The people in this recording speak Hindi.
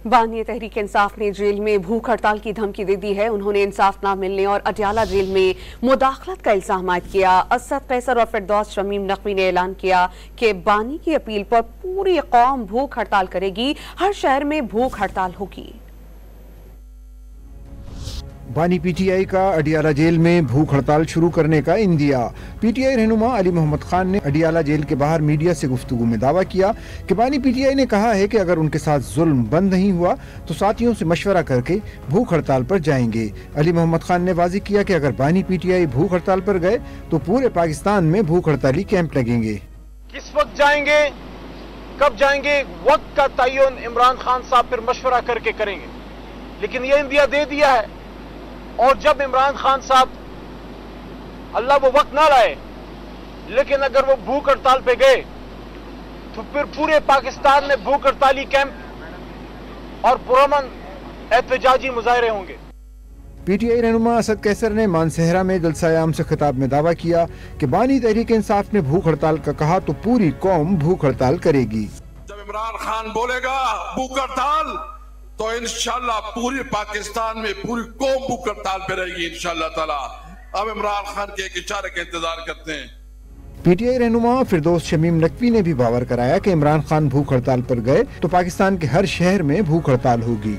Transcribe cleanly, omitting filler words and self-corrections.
बानी तहरीक इंसाफ ने जेल में भूख हड़ताल की धमकी दे दी है। उन्होंने इंसाफ न मिलने और अडियाला जेल में मुदाखलत का इल्जाम आयद किया। असद कैसर और फिरदौस शमीम नकवी ने ऐलान किया कि बानी की अपील पर पूरी कौम भूख हड़ताल करेगी। हर शहर में भूख हड़ताल होगी। बानी पीटीआई का अडियाला जेल में भूख हड़ताल शुरू करने का इंदिया। पीटीआई रहनुमा अली मोहम्मद खान ने अडियाला जेल के बाहर मीडिया से गुफ्तगू में दावा किया कि बानी पीटीआई ने कहा है कि अगर उनके साथ जुल्म बंद नहीं हुआ तो साथियों से मशवरा करके भूख हड़ताल पर जाएंगे। अली मोहम्मद खान ने वाज़ेह किया कि अगर बानी पीटीआई भूख हड़ताल पर गए तो पूरे पाकिस्तान में भूख हड़ताली कैंप लगेंगे। किस वक्त जाएंगे, कब जाएंगे, वक्त का तयन इमरान खान साहब फिर मशवरा करके करेंगे, लेकिन ये इंदिया दे दिया है। और जब इमरान खान साहब अल्लाह वो वक्त ना लाए, लेकिन अगर वो भूख हड़ताल पे गए तो फिर पूरे पाकिस्तान में भूख हड़ताली कैंप और पुरअमन एहतजाजी मुजाहरे होंगे। पीटीआई रहनुमा असद कैसर ने मानसहरा में जलसा-ए-आम से खिताब में दावा किया कि बानी तहरीक इंसाफ ने भूख हड़ताल का कहा तो पूरी कौम भूख हड़ताल करेगी। जब इमरान खान बोलेगा भूख हड़ताल तो इंशाल्लाह पूरे पाकिस्तान में पूरी कौम भूख हड़ताल पे रहेगी इंशाल्लाह ताला। अब इमरान खान के एक इशारे का इंतजार करते हैं। पीटीआई रहनुमा फिरदौस शमीम नकवी ने भी बावर कराया कि इमरान खान भूख हड़ताल पर गए तो पाकिस्तान के हर शहर में भूख हड़ताल होगी।